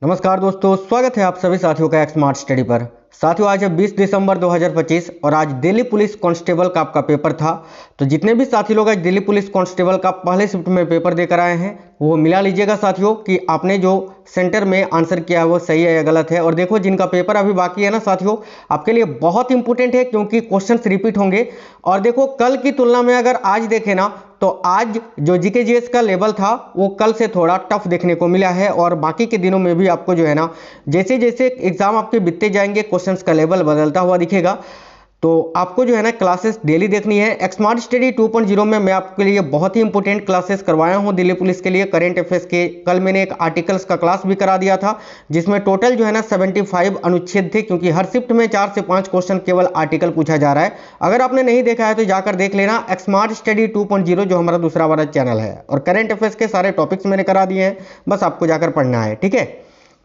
नमस्कार दोस्तों, स्वागत है आप सभी साथियों का एक स्मार्ट स्टडी पर। साथियों, आज है 20 दिसंबर 2025 और आज दिल्ली पुलिस कांस्टेबल का आपका पेपर था। तो जितने भी साथी लोग आज दिल्ली पुलिस कांस्टेबल का पहले शिफ्ट में पेपर देकर आए हैं वो मिला लीजिएगा साथियों कि आपने जो सेंटर में आंसर किया है वो सही है या गलत है। और देखो, जिनका पेपर अभी बाकी है ना साथियों, आपके लिए बहुत इंपॉर्टेंट है क्योंकि क्वेश्चंस रिपीट होंगे। और देखो, कल की तुलना में अगर आज देखें ना तो आज जो जीके जीएस का लेवल था वो कल से थोड़ा टफ देखने को मिला है। और बाकी के दिनों में भी आपको जो है ना, जैसे जैसे एग्जाम आपके बीतते जाएंगे क्वेश्चंस का लेवल बदलता हुआ दिखेगा। तो आपको जो है ना क्लासेस डेली देखनी है। स्मार्ट स्टडी 2.0 में मैं आपके लिए बहुत ही इंपॉर्टेंट क्लासेस करवाया हूं दिल्ली पुलिस के लिए, करेंट अफेयर्स के। कल मैंने एक आर्टिकल्स का क्लास भी करा दिया था जिसमें टोटल जो है ना 75 अनुच्छेद थे, क्योंकि हर शिफ्ट में 4 से 5 क्वेश्चन केवल आर्टिकल पूछा जा रहा है। अगर आपने नहीं देखा है तो जाकर देख लेना स्मार्ट स्टडी 2.0 जो हमारा दूसरा वाला चैनल है। और करेंट अफेयर्स के सारे टॉपिक्स मैंने करा दिए हैं, बस आपको जाकर पढ़ना है, ठीक है।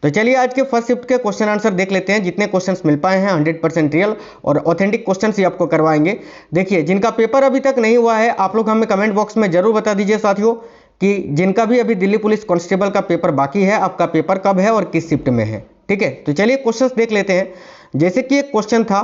तो चलिए आज के फर्स्ट शिफ्ट के क्वेश्चन आंसर देख लेते हैं। जितने क्वेश्चंस मिल पाए हैं 100% रियल और ऑथेंटिक क्वेश्चंस ही आपको करवाएंगे। देखिए, जिनका पेपर अभी तक नहीं हुआ है आप लोग हमें कमेंट बॉक्स में जरूर बता दीजिए साथियों कि जिनका भी अभी दिल्ली पुलिस कांस्टेबल का पेपर बाकी है, आपका पेपर कब है और किस शिफ्ट में है, ठीक है। तो चलिए क्वेश्चंस देख लेते हैं। जैसे कि एक क्वेश्चन था,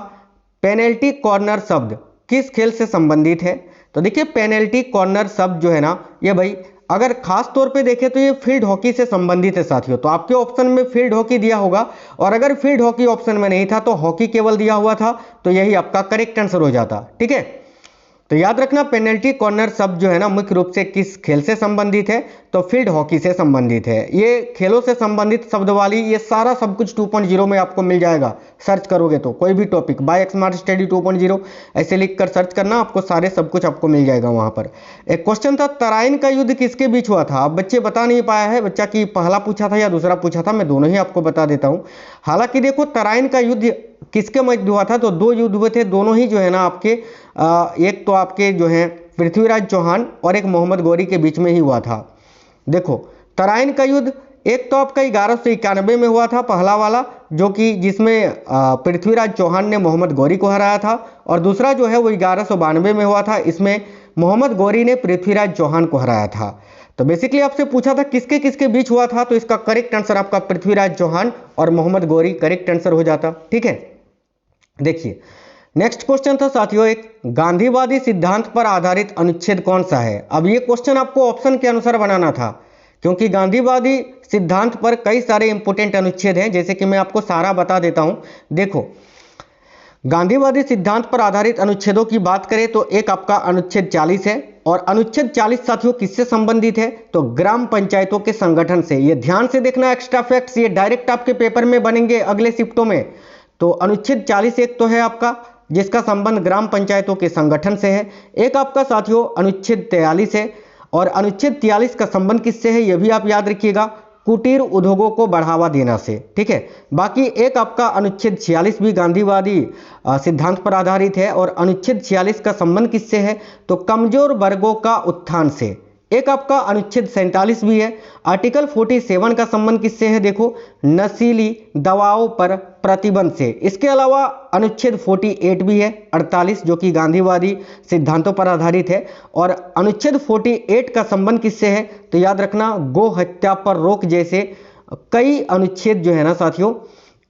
पेनल्टी कॉर्नर शब्द किस खेल से संबंधित है। तो देखिए, पेनल्टी कॉर्नर शब्द जो है ना, ये भाई अगर खास तौर पे देखें तो ये फील्ड हॉकी से संबंधित है साथियों। तो आपके ऑप्शन में फील्ड हॉकी दिया होगा, और अगर फील्ड हॉकी ऑप्शन में नहीं था तो हॉकी केवल दिया हुआ था, तो यही आपका करेक्ट आंसर हो जाता, ठीक है। तो याद रखना, पेनल्टी कॉर्नर शब्द जो है ना मुख्य रूप से किस खेल से संबंधित है, तो फील्ड हॉकी से संबंधित है। ये खेलों से संबंधित शब्द वाली ये सारा सब कुछ 2.0 में आपको मिल जाएगा। सर्च करोगे तो कोई भी टॉपिक बाय स्मार्ट स्टडी 2.0 ऐसे लिख कर सर्च करना, आपको सारे सब कुछ आपको मिल जाएगा वहां पर। एक क्वेश्चन था, तराइन का युद्ध किसके बीच हुआ था। अब बच्चे बता नहीं पाया है, बच्चा की पहला पूछा था या दूसरा पूछा था, मैं दोनों ही आपको बता देता हूं। हालांकि देखो, तराइन का युद्ध किसके मध्य हुआ था, तो दो युद्ध हुए थे, दोनों ही जो है ना आपके एक तो आपके जो है पृथ्वीराज चौहान और एक मोहम्मद गौरी के बीच में ही हुआ था। देखो, तराइन का युद्ध एक तो आपका 1191 में हुआ था पहला वाला, जो कि जिसमें पृथ्वीराज चौहान ने मोहम्मद गौरी को हराया था, और दूसरा जो है वो 1192 में हुआ था, इसमें मोहम्मद गौरी ने पृथ्वीराज चौहान को हराया था। तो बेसिकली आपसे पूछा था किसके किसके बीच हुआ था, तो इसका करेक्ट आंसर आपका पृथ्वीराज चौहान और मोहम्मद गौरी करेक्ट आंसर हो जाता, ठीक है। देखिए, नेक्स्ट क्वेश्चन था साथियों, एक गांधीवादी सिद्धांत पर आधारित अनुच्छेद कौन सा है। अब ये क्वेश्चन आपको ऑप्शन के अनुसार बनाना था, क्योंकि गांधीवादी सिद्धांत पर कई सारे इंपोर्टेंट अनुच्छेद हैं, जैसे कि मैं आपको सारा बता देता हूं। देखो, गांधीवादी सिद्धांत पर आधारित अनुच्छेदों की बात करें तो एक आपका अनुच्छेद 40 है, और अनुच्छेद 40 साथियों किससे संबंधित है, तो ग्राम पंचायतों के संगठन से। ये ध्यान से देखना, एक्स्ट्रा फैक्ट्स ये डायरेक्ट आपके पेपर में बनेंगे अगले शिफ्टों में। तो अनुच्छेद 40 एक तो है आपका जिसका संबंध ग्राम पंचायतों के संगठन से है। एक आपका साथियों अनुच्छेद 43 है, और अनुच्छेद 43 का संबंध किससे है ये भी आप याद रखिएगा, कुटीर उद्योगों को बढ़ावा देना से, ठीक है। बाकी एक आपका अनुच्छेद 46 भी गांधीवादी सिद्धांत पर आधारित है, और अनुच्छेद 46 का संबंध किससे है, तो कमजोर वर्गों का उत्थान से। एक आपका अनुच्छेद 47 भी है। आर्टिकल 47 का संबंध किससे है, देखो नशीली दवाओं पर प्रतिबंध से। इसके अलावा अनुच्छेद 48 भी है, 48, जो कि गांधीवादी सिद्धांतों पर आधारित है। और अनुच्छेद 48 का संबंध किससे है, तो याद रखना गो हत्या पर रोक जैसे कई अनुच्छेद जो है ना साथियों,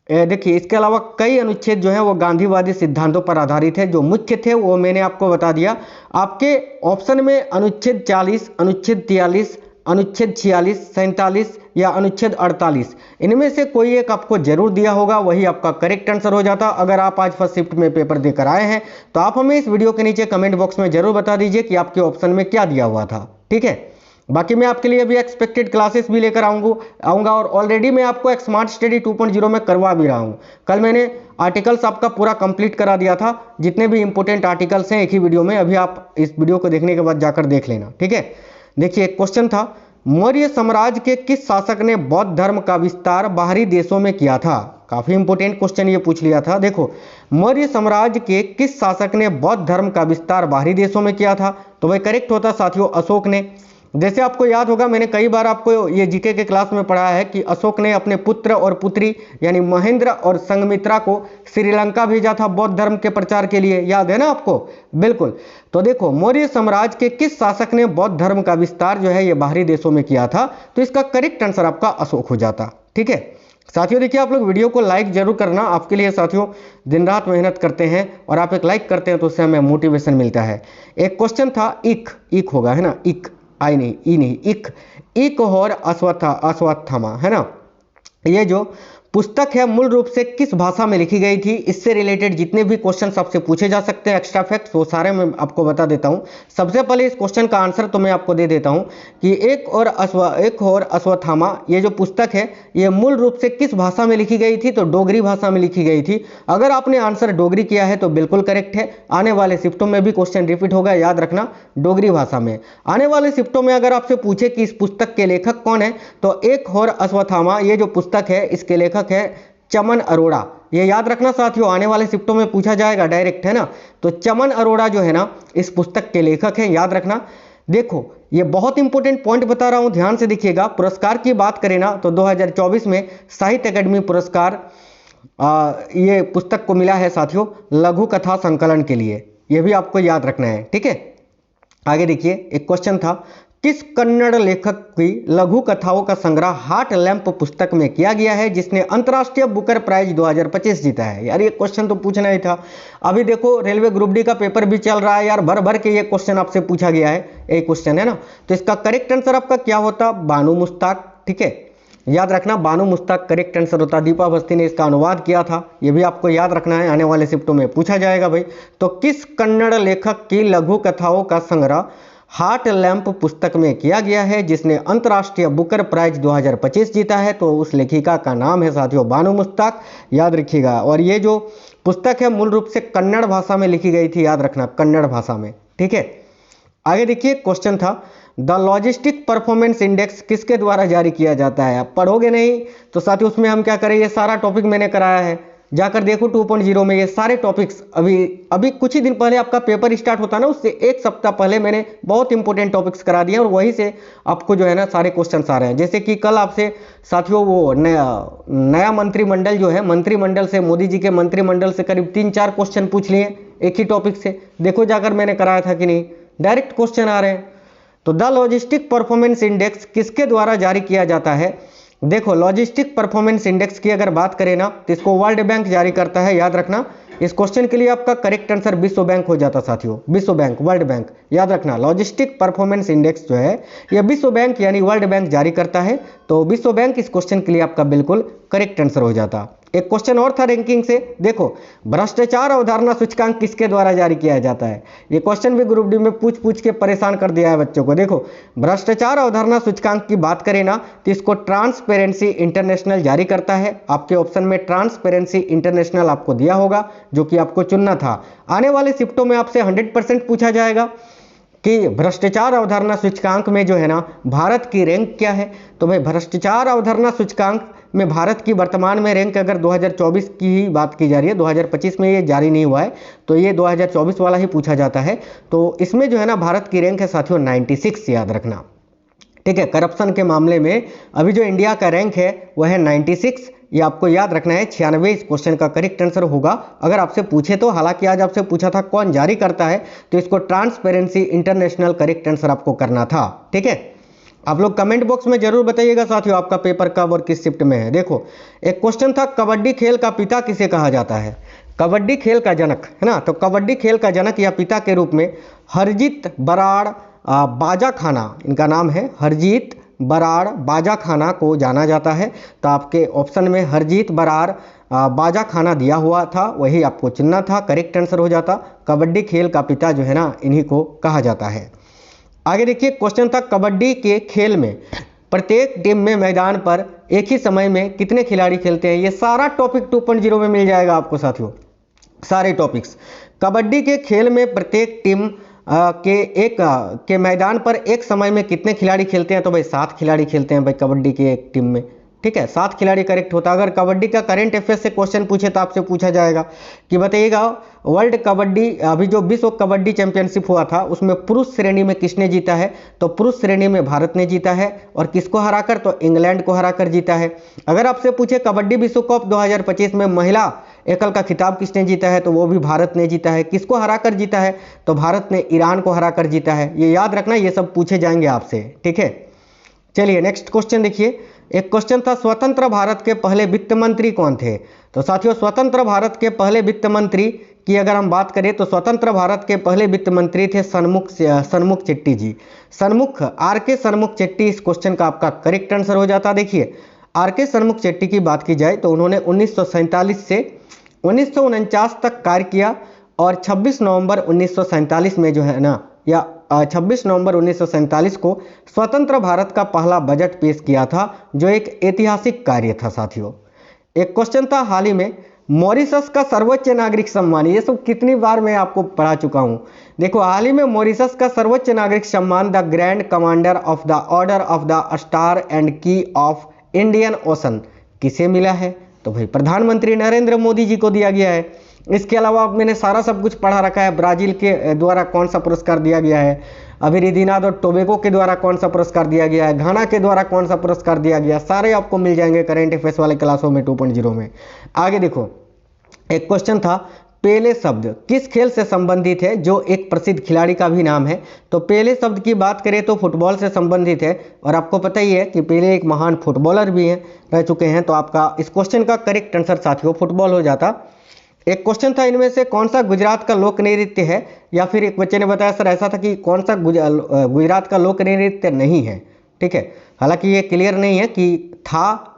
देखिए इसके अलावा कई अनुच्छेद जो है वो गांधीवादी सिद्धांतों पर आधारित है। जो मुख्य थे वो मैंने आपको बता दिया। आपके ऑप्शन में अनुच्छेद 40, अनुच्छेद 43, अनुच्छेद 46, 47 या अनुच्छेद 48 इनमें से कोई एक आपको जरूर दिया होगा, वही आपका करेक्ट आंसर हो जाता। अगर आप आज फर्स्ट शिफ्ट में पेपर देकर आए हैं तो आप हमें इस वीडियो के नीचे कमेंट बॉक्स में जरूर बता दीजिए कि आपके ऑप्शन में क्या दिया हुआ था, ठीक है। बाकी मैं आपके लिए अभी एक्सपेक्टेड क्लासेस भी लेकर आऊँगा, और ऑलरेडी मैं आपको एक स्मार्ट स्टडी 2.0 में करवा भी रहा हूँ। कल मैंने आर्टिकल्स आपका पूरा कंप्लीट करा दिया था, जितने भी इंपॉर्टेंट आर्टिकल्स हैं एक ही वीडियो में, अभी आप इस वीडियो को देखने के बाद जाकर देख लेना, ठीक है। देखिए, एक क्वेश्चन था, मौर्य साम्राज्य के किस शासक ने बौद्ध धर्म का विस्तार बाहरी देशों में किया था। काफी इंपॉर्टेंट क्वेश्चन ये पूछ लिया था। देखो, मौर्य साम्राज्य के किस शासक ने बौद्ध धर्म का विस्तार बाहरी देशों में किया था, तो वह करेक्ट होता साथियों अशोक ने। जैसे आपको याद होगा, मैंने कई बार आपको ये जीके के क्लास में पढ़ाया है कि अशोक ने अपने पुत्र और पुत्री यानी महेंद्र और संघमित्रा को श्रीलंका भेजा था बौद्ध धर्म के प्रचार के लिए, याद है ना आपको, बिल्कुल। तो देखो, मौर्य साम्राज्य के किस शासक ने बौद्ध धर्म का विस्तार जो है ये बाहरी देशों में किया था, तो इसका करेक्ट आंसर आपका अशोक हो जाता, ठीक है। साथियों देखिए, आप लोग वीडियो को लाइक जरूर करना, आपके लिए साथियों दिन रात मेहनत करते हैं और आप एक लाइक करते हैं तो उससे हमें मोटिवेशन मिलता है। एक क्वेश्चन था, इक इक होगा है ना, इक आई नहीं ई नहीं, इक इक और अश्वत्थामा है ना, ये जो पुस्तक है मूल रूप से किस भाषा में लिखी गई थी। इससे रिलेटेड जितने भी क्वेश्चन आपसे पूछे जा सकते हैं एक्स्ट्रा फैक्ट्स, वो सारे मैं आपको बता देता हूं। सबसे पहले इस क्वेश्चन का आंसर तो मैं आपको दे देता हूं कि एक और अश्वत्थामा ये जो पुस्तक है ये मूल रूप से किस भाषा में लिखी गई थी, तो डोगरी भाषा में लिखी गई थी। अगर आपने आंसर डोगरी किया है तो बिल्कुल करेक्ट है। आने वाले शिफ्टों में भी क्वेश्चन रिपीट होगा, याद रखना डोगरी भाषा में। आने वाले शिफ्टों में अगर आपसे पूछे कि इस पुस्तक के लेखक कौन है, तो एक और अश्वत्थामा ये जो पुस्तक है इसके लेखक है चमन अरोड़ा। ये याद रखना साथियों, आने वाले शिफ्टों में पूछा जाएगा डायरेक्ट है ना। तो चमन अरोड़ा जो है ना इस पुस्तक के लेखक हैं, याद रखना। देखो ये बहुत इंपॉर्टेंट पॉइंट बता रहा हूं, ध्यान से देखिएगा। पुरस्कार की बात करें ना तो 2024 में साहित्य अकादमी पुरस्कार ये पुस्तक को मिला है साथियों लघु कथा संकलन के लिए, ये भी आपको याद रखना है, ठीक है। आगे देखिए, एक क्वेश्चन था, किस कन्नड़ लेखक की लघु कथाओं का संग्रह हार्ट लैंप पुस्तक में किया गया है जिसने अंतर्राष्ट्रीय बुकर प्राइज 2025 जीता है। यार ये क्वेश्चन तो पूछना ही था। अभी देखो रेलवे ग्रुप डी का पेपर भी चल रहा है यार, भर भर के ये क्वेश्चन आपसे पूछा गया है, एक क्वेश्चन है ना। तो इसका करेक्ट आंसर आपका क्या होता, बानू मुश्ताक, ठीक है, याद रखना बानू मुश्ताक करेक्ट आंसर होता। दीपा अवस्थी ने इसका अनुवाद किया था, ये भी आपको याद रखना है, आने वाले शिफ्टों में पूछा जाएगा भाई। तो किस कन्नड़ लेखक की लघु कथाओं का संग्रह हार्ट लैंप पुस्तक में किया गया है जिसने अंतर्राष्ट्रीय बुकर प्राइज 2025 जीता है, तो उस लेखिका का नाम है साथियों बानू मुश्ताक, याद रखिएगा। और ये जो पुस्तक है मूल रूप से कन्नड़ भाषा में लिखी गई थी, याद रखना कन्नड़ भाषा में, ठीक है। आगे देखिए, क्वेश्चन था, द लॉजिस्टिक परफॉर्मेंस इंडेक्स किसके द्वारा जारी किया जाता है। आप पढ़ोगे नहीं तो साथियों उसमें हम क्या करें, ये सारा टॉपिक मैंने कराया है, जाकर देखो 2.0 में ये सारे टॉपिक्स। अभी कुछ ही दिन पहले आपका पेपर स्टार्ट होता है ना, उससे एक सप्ताह पहले मैंने बहुत इंपॉर्टेंट टॉपिक्स करा दिए और वहीं से आपको जो है ना सारे क्वेश्चन आ रहे हैं। जैसे कि कल आपसे साथियों वो नया मंत्रिमंडल जो है, मंत्रिमंडल से मोदी जी के मंत्रिमंडल से करीब 3-4 क्वेश्चन पूछ लिए एक ही टॉपिक से, देखो जाकर मैंने कराया था कि नहीं, डायरेक्ट क्वेश्चन आ रहे हैं। तो द लॉजिस्टिक परफॉर्मेंस इंडेक्स किसके द्वारा जारी किया जाता है। देखो लॉजिस्टिक परफॉर्मेंस इंडेक्स की अगर बात करें ना तो इसको वर्ल्ड बैंक जारी करता है, याद रखना। इस क्वेश्चन के लिए आपका करेक्ट आंसर विश्व बैंक हो जाता साथियों, विश्व बैंक, वर्ल्ड बैंक, याद रखना। लॉजिस्टिक परफॉर्मेंस इंडेक्स जो है यह विश्व बैंक यानी वर्ल्ड बैंक जारी करता है, तो विश्व बैंक इस क्वेश्चन के लिए आपका बिल्कुल करेक्ट आंसर हो जाता। एक क्वेश्चन और था रैंकिंग से, देखो भ्रष्टाचार अवधारणा सूचकांक किसके द्वारा जारी किया जाता है। ये क्वेश्चन भी ग्रुप डी में पूछ के परेशान कर दिया है बच्चों को। देखो भ्रष्टाचार अवधारणा सूचकांक की बात करें ना तो इसको ट्रांसपेरेंसी इंटरनेशनल जारी करता है। आपके ऑप्शन में ट्रांसपेरेंसी इंटरनेशनल आपको दिया होगा, जो कि आपको चुनना था। आने वाले शिफ्टों में आपसे 100% पूछा जाएगा कि भ्रष्टाचार अवधारणा सूचकांक में जो है ना भारत की रैंक क्या है। तो भाई भ्रष्टाचार अवधारणा सूचकांक में भारत की वर्तमान में रैंक अगर 2024 की ही बात की जा रही है, 2025 में ये जारी नहीं हुआ है, तो ये 2024 वाला ही पूछा जाता है। तो इसमें जो है ना भारत की रैंक है साथियों 96, याद रखना, ठीक है। करप्शन के मामले में अभी जो इंडिया का रैंक है वह है 96, ये आपको याद रखना है। 96 इस क्वेश्चन का करेक्ट आंसर होगा अगर आपसे पूछे तो। हालांकि आज आपसे पूछा था कौन जारी करता है, तो इसको ट्रांसपेरेंसी इंटरनेशनल करेक्ट आंसर आपको करना था, ठीक है। आप लोग कमेंट बॉक्स में जरूर बताइएगा साथियों आपका पेपर कब और किस शिफ्ट में है। देखो एक क्वेश्चन था, कबड्डी खेल का पिता किसे कहा जाता है। कबड्डी खेल का जनक है ना, तो कबड्डी खेल का जनक या पिता के रूप में हरजीत बराड़ बाजा खाना, इनका नाम है हरजीत बराड़ बाजा खाना को जाना जाता है। तो आपके ऑप्शन में हरजीत बराड़ बाजा खाना दिया हुआ था, वही आपको चुनना था, करेक्ट आंसर हो जाता। कबड्डी खेल का पिता जो है ना इन्हीं को कहा जाता है। आगे देखिए, क्वेश्चन था, कबड्डी के खेल में प्रत्येक टीम में मैदान पर एक ही समय में कितने खिलाड़ी खेलते हैं। ये सारा टॉपिक 2.0 में मिल जाएगा आपको साथियों, सारे टॉपिक्स। कबड्डी के खेल में प्रत्येक टीम के मैदान पर एक समय में कितने खिलाड़ी खेलते हैं। तो भाई 7 खिलाड़ी खेलते हैं भाई कबड्डी की एक टीम में, ठीक है, 7 खिलाड़ी करेक्ट होता। अगर कबड्डी का करंट अफेयर से क्वेश्चन पूछे तो आपसे पूछा जाएगा कि बताइएगा वर्ल्ड कबड्डी अभी जो विश्व कबड्डी चैंपियनशिप हुआ था उसमें पुरुष श्रेणी में किसने जीता है। तो पुरुष श्रेणी में भारत ने जीता है, और किसको हराकर, तो इंग्लैंड को हराकर जीता है। अगर आपसे पूछे कबड्डी विश्व कप 2025 में महिला एकल का खिताब किसने जीता है, तो वो भी भारत ने जीता है। किसको हराकर जीता है, तो भारत ने ईरान को हराकर जीता है। ये याद रखना, ये सब पूछे जाएंगे आपसे, ठीक है। चलिए नेक्स्ट क्वेश्चन देखिए, एक क्वेश्चन था स्वतंत्र भारत के पहले वित्त मंत्री कौन थे। तो साथियों स्वतंत्र भारत के पहले वित्त मंत्री की अगर हम बात करें तो स्वतंत्र भारत के पहले वित्त मंत्री थे सन्मुख चेट्टी जी। सन्मुख आर के सन्मुख चेट्टी इस क्वेश्चन का आपका करेक्ट आंसर हो जाता। देखिए आर के सन्मुख चेट्टी की बात की जाए तो उन्होंने 1947 से 1949 तक कार्य किया और 26 नवंबर 1947 में जो है ना, या 26 नवंबर 1947 को स्वतंत्र भारत का पहला बजट पेश किया था, जो एक ऐतिहासिक कार्य था। साथियों एक क्वेश्चन था हाल ही में मॉरिशस का सर्वोच्च नागरिक सम्मान, ये सब कितनी बार मैं आपको पढ़ा चुका हूं। देखो हाल ही में मॉरिशस का सर्वोच्च नागरिक सम्मान the grand commander of the order of the star and की ऑफ इंडियन ओशन किसे मिला है। तो भाई प्रधानमंत्री नरेंद्र मोदी जी को दिया गया है। इसके अलावा मैंने सारा सब कुछ पढ़ा रखा है। ब्राजील के द्वारा कौन सा पुरस्कार दिया गया है, अभिरिदिनाद और टोबैगो के द्वारा कौन सा पुरस्कार दिया गया है, घाना के द्वारा कौन सा पुरस्कार दिया गया, सारे आपको मिल जाएंगे करेंट अफेयर्स वाले क्लासों में 2.0 में। आगे देखो एक क्वेश्चन था पेले शब्द किस खेल से संबंधित है, जो एक प्रसिद्ध खिलाड़ी का भी नाम है। तो पेले शब्द की बात करें तो फुटबॉल से संबंधित है और आपको पता ही है कि पेले एक महान फुटबॉलर भी हैं, रह चुके हैं। तो आपका इस क्वेश्चन का करेक्ट आंसर साथियों फुटबॉल हो जाता। एक क्वेश्चन था इनमें से कौन सा गुजरात का लोक नृत्य है, या फिर एक बच्चे ने बताया सर ऐसा था कि कौन सा गुजरात का लोक नृत्य नहीं है। ठीक है, हालांकि ये क्लियर नहीं है कि था,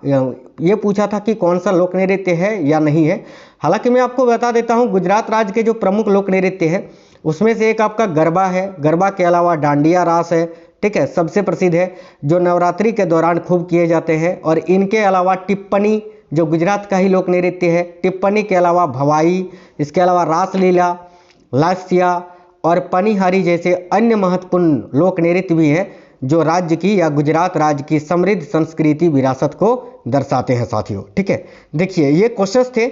ये पूछा था कि कौन सा लोक नृत्य है या नहीं है। हालांकि मैं आपको बता देता हूँ गुजरात राज्य के जो प्रमुख लोक नृत्य है उसमें से एक आपका गरबा है, गरबा के अलावा डांडिया रास है। ठीक है, सबसे प्रसिद्ध है जो नवरात्रि के दौरान खूब किए जाते हैं। और इनके अलावा टिप्पणी जो गुजरात का ही लोक नृत्य है, टिप्पणी के अलावा भवाई, इसके अलावा रासलीला, लास्या और पनिहारी जैसे अन्य महत्वपूर्ण लोक नृत्य भी हैं जो राज्य की या गुजरात राज्य की समृद्ध संस्कृति विरासत को दर्शाते हैं। साथियों ठीक है, देखिए ये क्वेश्चंस थे,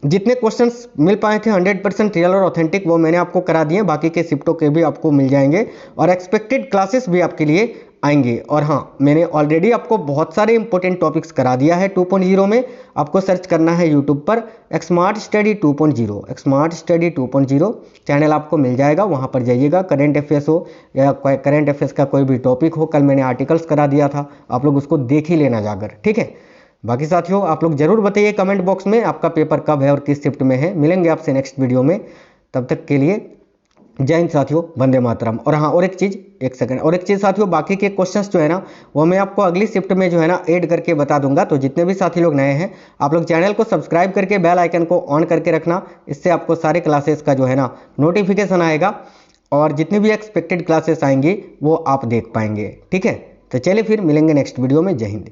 जितने क्वेश्चंस मिल पाए थे 100% रियल और ऑथेंटिक वो मैंने आपको करा दिए। बाकी के शिफ्टों के भी आपको मिल जाएंगे और एक्सपेक्टेड क्लासेस भी आपके लिए आएंगे। और हाँ, मैंने ऑलरेडी आपको बहुत सारे इंपॉर्टेंट टॉपिक्स करा दिया है 2.0 में। आपको सर्च करना है यूट्यूब पर smart study 2.0, smart study 2.0 channel आपको मिल जाएगा। वहाँ पर जाइएगा, करेंट अफेयर्स हो या करेंट अफेयर्स का कोई भी टॉपिक हो, कल मैंने आर्टिकल्स करा दिया था, आप लोग उसको देख ही लेना जाकर। ठीक है, बाकी साथियों आप लोग जरूर बताइए कमेंट बॉक्स में आपका पेपर कब है और किस शिफ्ट में है। मिलेंगे आपसे नेक्स्ट वीडियो में, तब तक के लिए जय हिंद साथियों, वंदे मातरम। और हाँ, और एक चीज़ साथियों, बाकी के क्वेश्चंस जो है ना वो मैं आपको अगली शिफ्ट में जो है ना ऐड करके बता दूंगा। तो जितने भी साथी लोग नए हैं आप लोग चैनल को सब्सक्राइब करके बेल आइकन को ऑन करके रखना, इससे आपको सारे क्लासेस का जो है ना नोटिफिकेशन आएगा और जितनी भी एक्सपेक्टेड क्लासेस आएंगी वो आप देख पाएंगे। ठीक है, तो चलिए फिर मिलेंगे नेक्स्ट वीडियो में। जय हिंद।